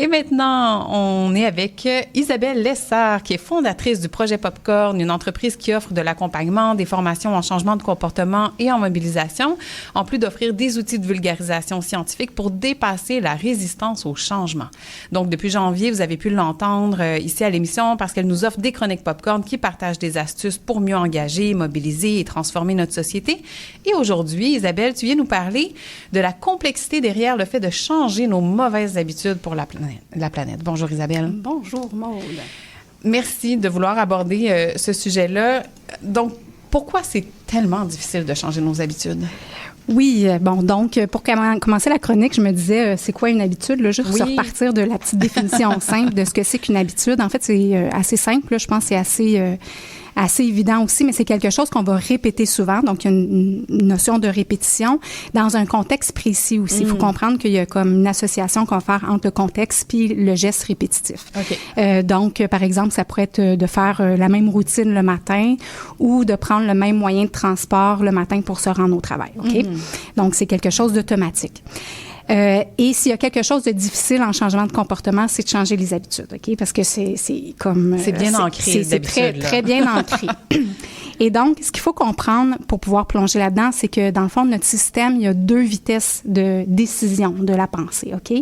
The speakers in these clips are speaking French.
Et maintenant, on est avec Isabelle Lessard, qui est fondatrice du projet Popcorn, une entreprise qui offre de l'accompagnement, des formations en changement de comportement et en mobilisation, en plus d'offrir des outils de vulgarisation scientifique pour dépasser la résistance au changement. Donc, depuis janvier, vous avez pu l'entendre ici à l'émission parce qu'elle nous offre des chroniques Popcorn qui partagent des astuces pour mieux engager, mobiliser et transformer notre société. Et aujourd'hui, Isabelle, tu viens nous parler de la complexité derrière le fait de changer nos mauvaises habitudes pour la planète. Bonjour Isabelle. Bonjour Maude. Merci de vouloir aborder ce sujet-là. Donc, pourquoi c'est tellement difficile de changer nos habitudes? Oui, bon, donc, pour commencer la chronique, je me disais, c'est quoi une habitude? Là, juste repartir de la petite définition simple de ce que c'est qu'une habitude. En fait, c'est assez simple. Là, je pense que c'est assez évident aussi, mais c'est quelque chose qu'on va répéter souvent. Donc, il y a une notion de répétition dans un contexte précis aussi. Il faut comprendre qu'il y a comme une association qu'on va faire entre le contexte puis le geste répétitif. Okay. Donc, par exemple, ça pourrait être de faire la même routine le matin ou de prendre le même moyen de transport le matin pour se rendre au travail. OK? Donc, c'est quelque chose d'automatique. Et s'il y a quelque chose de difficile en changement de comportement, c'est de changer les habitudes, OK? Parce que c'est comme... C'est bien ancré, c'est très, très bien ancré. Et donc, ce qu'il faut comprendre pour pouvoir plonger là-dedans, c'est que dans le fond de notre système, il y a deux vitesses de décision de la pensée, OK?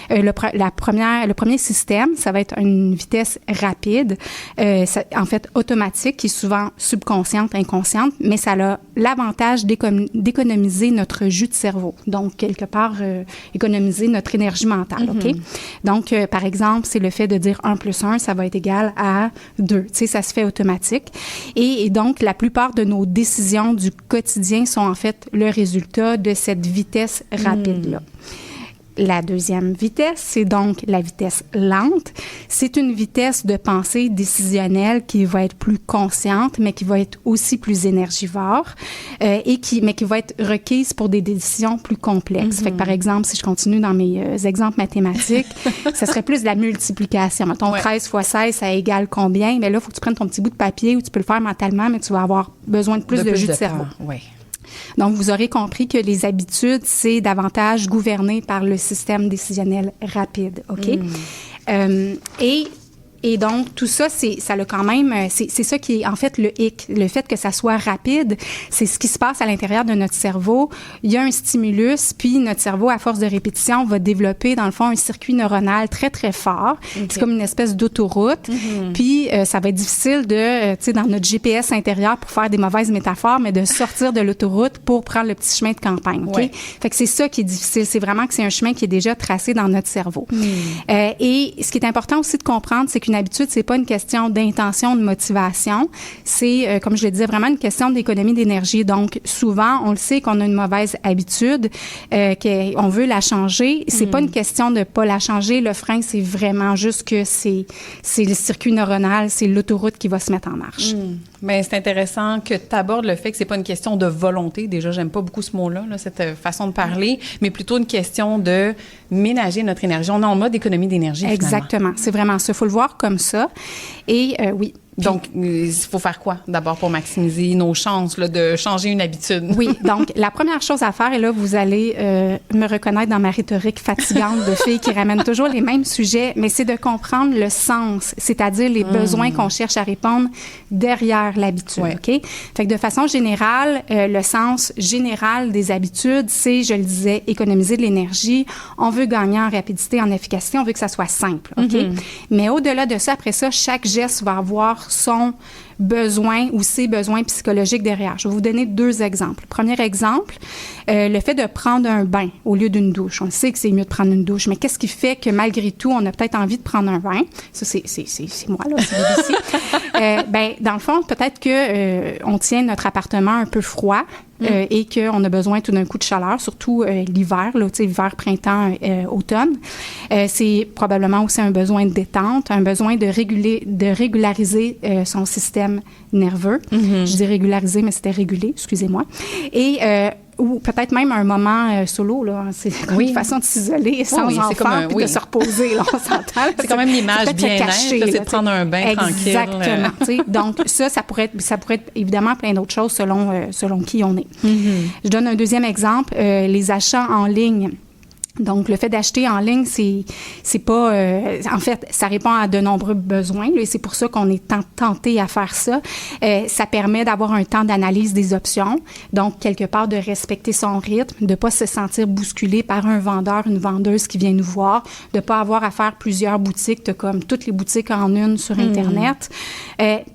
Le premier système, ça va être une vitesse rapide, en fait automatique, qui est souvent subconsciente, inconsciente, mais ça a l'avantage d'économiser notre jus de cerveau. Donc, quelque part, économiser notre énergie mentale, OK? Donc, par exemple, c'est le fait de dire 1 + 1, ça va être égal à 2. Tu sais, ça se fait automatique. Et donc, la plupart de nos décisions du quotidien sont en fait le résultat de cette vitesse rapide-là. La deuxième vitesse, c'est donc la vitesse lente. C'est une vitesse de pensée décisionnelle qui va être plus consciente, mais qui va être aussi plus énergivore mais qui va être requise pour des décisions plus complexes. Fait que, par exemple, si je continue dans mes exemples mathématiques, ça serait plus de la multiplication. Mettons, 13 fois 16, ça égale combien? Mais là, il faut que tu prennes ton petit bout de papier ou tu peux le faire mentalement, mais tu vas avoir besoin de plus de jus de cerveau. Oui. Donc, vous aurez compris que les habitudes, c'est davantage gouverné par le système décisionnel rapide, OK? Et donc, tout ça, ça a quand même, c'est ça qui est en fait le hic. Le fait que ça soit rapide, c'est ce qui se passe à l'intérieur de notre cerveau. Il y a un stimulus, puis notre cerveau, à force de répétition, va développer, dans le fond, un circuit neuronal très, très fort. Okay. C'est comme une espèce d'autoroute. Puis, ça va être difficile de, tu sais, dans notre GPS intérieur, pour faire des mauvaises métaphores, mais de sortir de l'autoroute pour prendre le petit chemin de campagne, OK? Fait que c'est ça qui est difficile. C'est vraiment que c'est un chemin qui est déjà tracé dans notre cerveau. Et ce qui est important aussi de comprendre, c'est qu'une habitude, c'est pas une question d'intention, de motivation. C'est, comme je le disais, vraiment une question d'économie d'énergie. Donc, souvent, on le sait qu'on a une mauvaise habitude, qu'on veut la changer. C'est pas une question de pas la changer. Le frein, c'est vraiment juste que c'est le circuit neuronal, c'est l'autoroute qui va se mettre en marche. Bien, c'est intéressant que tu abordes le fait que c'est pas une question de volonté. Déjà, j'aime pas beaucoup ce mot-là, cette façon de parler, mais plutôt une question de ménager notre énergie. On est en mode économie d'énergie, Exactement. C'est vraiment ça. Il faut le voir comme ça. Et oui. Donc, il faut faire quoi d'abord pour maximiser nos chances là, de changer une habitude? Oui, donc la première chose à faire, et là, vous allez me reconnaître dans ma rhétorique fatigante de fille qui ramène toujours les mêmes sujets, mais c'est de comprendre le sens, c'est-à-dire les besoins qu'on cherche à répondre derrière l'habitude, OK? Fait que de façon générale, le sens général des habitudes, c'est, je le disais, économiser de l'énergie. On veut gagner en rapidité, en efficacité, on veut que ça soit simple, OK? Mais au-delà de ça, après ça, chaque geste va avoir son besoin ou ses besoins psychologiques derrière. Je vais vous donner 2 exemples. Premier exemple, le fait de prendre un bain au lieu d'une douche. On sait que c'est mieux de prendre une douche, mais qu'est-ce qui fait que malgré tout, on a peut-être envie de prendre un bain? Ça, c'est moi, là, c'est ici. Ben, dans le fond, peut-être que on tient notre appartement un peu froid et qu'on a besoin tout d'un coup de chaleur, surtout l'hiver, là, tu sais, hiver, printemps, automne. C'est probablement aussi un besoin de détente, un besoin de régulariser son système nerveux. Je dis régulariser, mais c'était réguler, excusez-moi. Et ou peut-être même un moment solo, là. C'est comme une façon de s'isoler sans enfant puis de se reposer, là, on s'entend. C'est quand même l'image bien-être, c'est de prendre un bain tranquille. Exactement. Donc, ça pourrait être évidemment plein d'autres choses selon qui on est. Je donne un deuxième exemple, les achats en ligne. Donc, le fait d'acheter en ligne, c'est pas... en fait, ça répond à de nombreux besoins, là, et c'est pour ça qu'on est tenté à faire ça. Ça permet d'avoir un temps d'analyse des options, donc, quelque part, de respecter son rythme, de pas se sentir bousculé par un vendeur, une vendeuse qui vient nous voir, de pas avoir à faire plusieurs boutiques, comme toutes les boutiques en une sur Internet.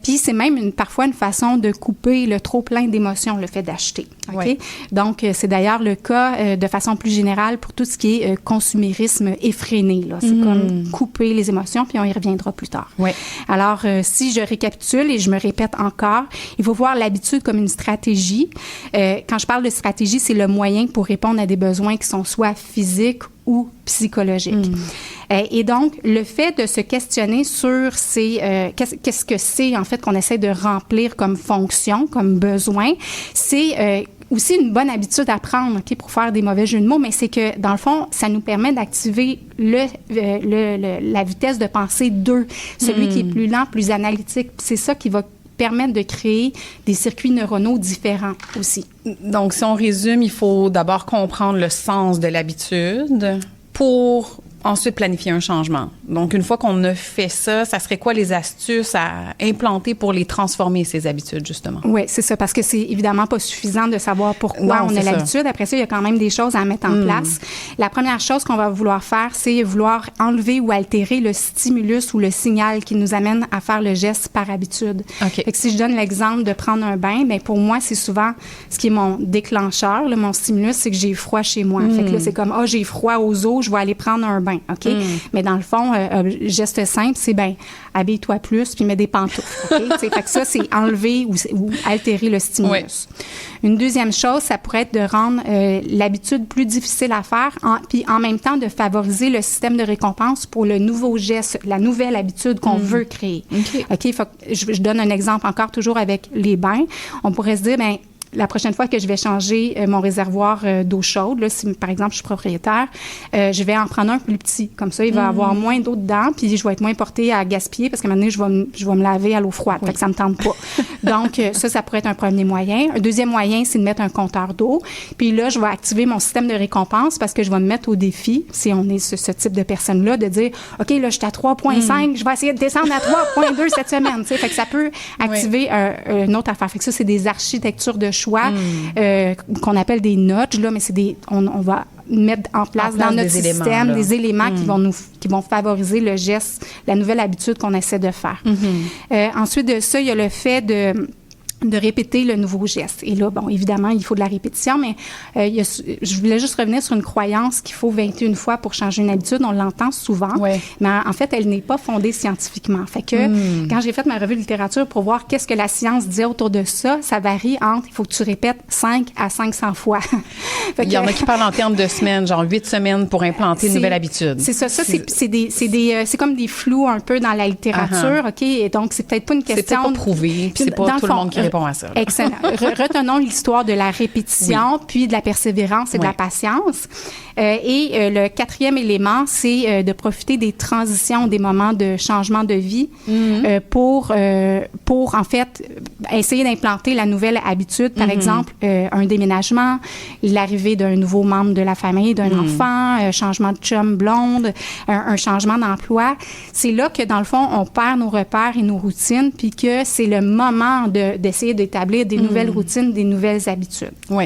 Puis, c'est même parfois une façon de couper le trop-plein d'émotions, le fait d'acheter. OK? Ouais. Donc, c'est d'ailleurs le cas de façon plus générale pour tout ce qui est consumérisme effréné. Là. C'est comme couper les émotions, puis on y reviendra plus tard. Ouais. Alors, si je récapitule et je me répète encore, il faut voir l'habitude comme une stratégie. Quand je parle de stratégie, c'est le moyen pour répondre à des besoins qui sont soit physiques ou psychologiques. Et donc, le fait de se questionner sur qu'est-ce que c'est, en fait, qu'on essaie de remplir comme fonction, comme besoin, c'est aussi une bonne habitude à prendre, OK, pour faire des mauvais jeux de mots, mais c'est que, dans le fond, ça nous permet d'activer la vitesse de pensée 2, celui qui est plus lent, plus analytique. C'est ça qui va permettre de créer des circuits neuronaux différents aussi. Donc, si on résume, il faut d'abord comprendre le sens de l'habitude pour ensuite planifier un changement. Donc, une fois qu'on a fait ça, ça serait quoi les astuces à implanter pour les transformer, ces habitudes, justement? Oui, c'est ça, parce que c'est évidemment pas suffisant de savoir pourquoi on a l'habitude. Après ça, il y a quand même des choses à mettre en place. La première chose qu'on va vouloir faire, c'est vouloir enlever ou altérer le stimulus ou le signal qui nous amène à faire le geste par habitude. Okay. Fait que si je donne l'exemple de prendre un bain, bien, pour moi, c'est souvent ce qui est mon déclencheur, là, mon stimulus, c'est que j'ai froid chez moi. Fait que là, c'est comme, j'ai froid aux os, je vais aller prendre un bain. OK? Mais dans le fond, geste simple, c'est habille-toi plus puis mets des pantoufles. OK? Fait que ça, c'est enlever ou altérer le stimulus. Oui. Une deuxième chose, ça pourrait être de rendre l'habitude plus difficile à faire, puis en même temps de favoriser le système de récompense pour le nouveau geste, la nouvelle habitude qu'on veut créer. OK? Fait que je donne un exemple encore toujours avec les bains. On pourrait se dire, la prochaine fois que je vais changer mon réservoir d'eau chaude, là, si par exemple je suis propriétaire, je vais en prendre un plus petit. Comme ça, il va avoir moins d'eau dedans, puis je vais être moins portée à gaspiller parce que maintenant, je vais me laver à l'eau froide. Fait que ça me tente pas. Donc, ça pourrait être un premier moyen. Un deuxième moyen, c'est de mettre un compteur d'eau. Puis là, je vais activer mon système de récompense parce que je vais me mettre au défi, si on est ce type de personne-là, de dire, OK, là, je suis à 3,5, je vais essayer de descendre à 3,2 cette semaine. T'sais. Fait que ça peut activer une autre affaire. Fait que ça, c'est des architectures de choix qu'on appelle des nudges, là, mais c'est on va mettre en place dans notre système des éléments qui vont favoriser le geste, la nouvelle habitude qu'on essaie de faire. Ensuite de ça, il y a le fait de répéter le nouveau geste. Et là, bon, évidemment, il faut de la répétition, mais je voulais juste revenir sur une croyance qu'il faut 21 fois pour changer une habitude. On l'entend souvent, mais en fait, elle n'est pas fondée scientifiquement. Fait que quand j'ai fait ma revue de littérature pour voir qu'est-ce que la science disait autour de ça, ça varie entre, il faut que tu répètes 5 à 500 fois. Il y en a qui parlent en termes de semaines, genre 8 semaines pour implanter une nouvelle habitude. C'est ça. Ça, c'est comme des flous un peu dans la littérature, OK? Et donc, c'est peut-être pas une question... C'est peut-être pas prouvé, puis c'est pas tout le monde qui répond à ça. Là. Excellent. Retenons l'histoire de la répétition, puis de la persévérance et de la patience. Et le quatrième élément, c'est de profiter des transitions, des moments de changement de vie pour en fait, essayer d'implanter la nouvelle habitude. Par exemple, un déménagement, l'arrivée d'un nouveau membre de la famille, d'un enfant, changement de chum blonde, un changement d'emploi. C'est là que, dans le fond, on perd nos repères et nos routines, puis que c'est le moment d'essayer d'établir des nouvelles routines, des nouvelles habitudes. Oui.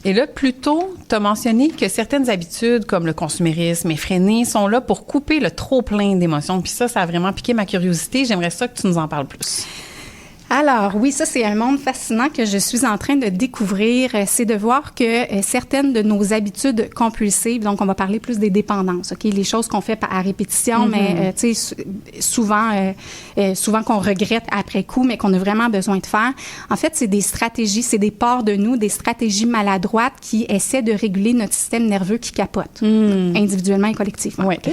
Et là, plus tôt, tu as mentionné que certaines habitudes, comme le consumérisme effréné, sont là pour couper le trop-plein d'émotions. Puis ça a vraiment piqué ma curiosité. J'aimerais ça que tu nous en parles plus. Alors, oui, ça, c'est un monde fascinant que je suis en train de découvrir. C'est de voir que certaines de nos habitudes compulsives, donc on va parler plus des dépendances, OK? Les choses qu'on fait à répétition, mais, tu sais, souvent qu'on regrette après coup, mais qu'on a vraiment besoin de faire. En fait, c'est des stratégies, c'est des parts de nous, des stratégies maladroites qui essaient de réguler notre système nerveux qui capote, individuellement et collectivement. Oui. Okay?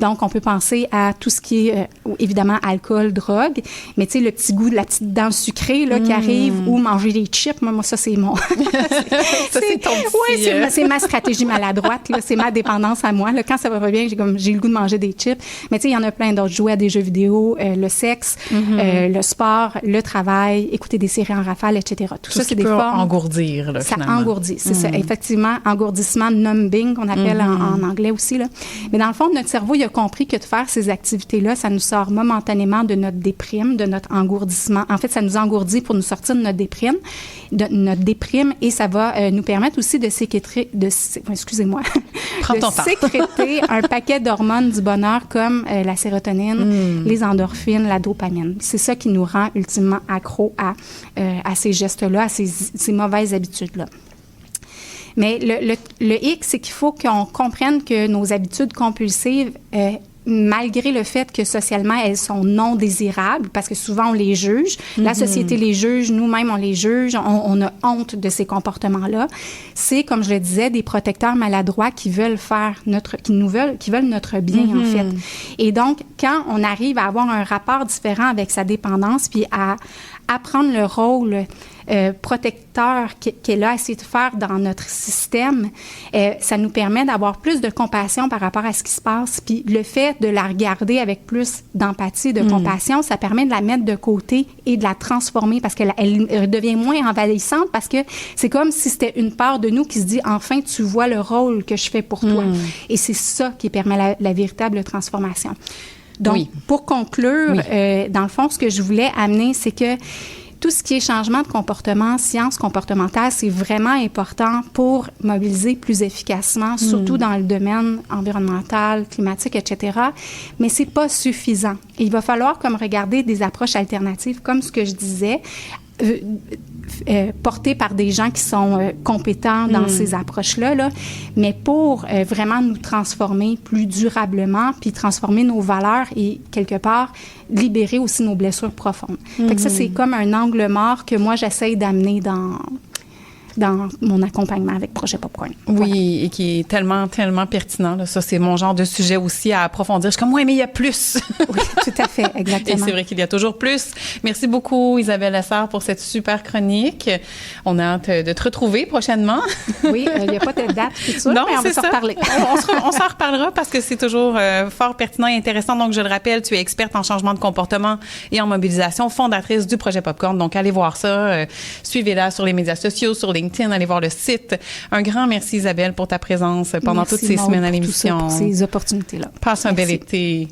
Donc, on peut penser à tout ce qui est, évidemment, alcool, drogue, mais tu sais, le petit goût, la petite dans le sucré là, qui arrive, ou manger des chips. Moi ça, c'est mon... ça, c'est ton petit... Oui, c'est ma stratégie maladroite. Là, c'est ma dépendance à moi. Là, quand ça va pas bien, j'ai le goût de manger des chips. Mais tu sais, il y en a plein d'autres. Jouer à des jeux vidéo, le sexe, le sport, le travail, écouter des séries en rafale, etc. Tout ça, c'est des formes... engourdir, là, ça finalement. engourdit, c'est ça. Effectivement, engourdissement, numbing, qu'on appelle en anglais aussi. Là. Mais dans le fond, notre cerveau, il a compris que de faire ces activités-là, ça nous sort momentanément de notre déprime, de notre engourdissement. En fait, ça nous engourdit pour nous sortir de notre déprime, et ça va nous permettre aussi de sécréter, Prends ton temps. sécréter un paquet d'hormones du bonheur comme la sérotonine, les endorphines, la dopamine. C'est ça qui nous rend ultimement accro à ces gestes-là, à ces mauvaises habitudes-là. Mais le hic, c'est qu'il faut qu'on comprenne que nos habitudes compulsives, malgré le fait que socialement, elles sont non désirables, parce que souvent, on les juge. La société les juge, nous-mêmes, on les juge. On a honte de ces comportements-là. C'est, comme je le disais, des protecteurs maladroits qui veulent qui veulent notre bien, en fait. Et donc, quand on arrive à avoir un rapport différent avec sa dépendance, puis à apprendre le rôle protecteur qu'elle a essayé de faire dans notre système, ça nous permet d'avoir plus de compassion par rapport à ce qui se passe. Puis le fait de la regarder avec plus d'empathie, de compassion, ça permet de la mettre de côté et de la transformer parce qu'elle devient moins envahissante, parce que c'est comme si c'était une part de nous qui se dit « Enfin, tu vois le rôle que je fais pour toi. » Et c'est ça qui permet la véritable transformation. Donc, pour conclure, dans le fond, ce que je voulais amener, c'est que tout ce qui est changement de comportement, sciences comportementales, c'est vraiment important pour mobiliser plus efficacement, surtout dans le domaine environnemental, climatique, etc. Mais c'est pas suffisant. Et il va falloir comme regarder des approches alternatives, comme ce que je disais, portées par des gens qui sont compétents dans ces approches-là, là, mais pour vraiment nous transformer plus durablement, puis transformer nos valeurs et, quelque part, libérer aussi nos blessures profondes. Fait que ça, c'est comme un angle mort que moi, j'essaye d'amener dans mon accompagnement avec Projet Popcorn. Oui, voilà. Et qui est tellement, tellement pertinent. Là. Ça, c'est mon genre de sujet aussi à approfondir. Je suis comme, ouais, mais il y a plus. Oui, tout à fait, exactement. Et c'est vrai qu'il y a toujours plus. Merci beaucoup, Isabelle Lessard, pour cette super chronique. On a hâte de te retrouver prochainement. Oui, il n'y a pas de date future, non, mais on va s'en reparler. On s'en reparlera parce que c'est toujours fort pertinent et intéressant. Donc, je le rappelle, tu es experte en changement de comportement et en mobilisation, fondatrice du Projet Popcorn. Donc, allez voir ça. Suivez-la sur les médias sociaux, sur LinkedIn, allez voir le site. Un grand merci, Isabelle, pour ta présence pendant toutes ces semaines à l'émission. Pour ces opportunités-là. Passe un bel été.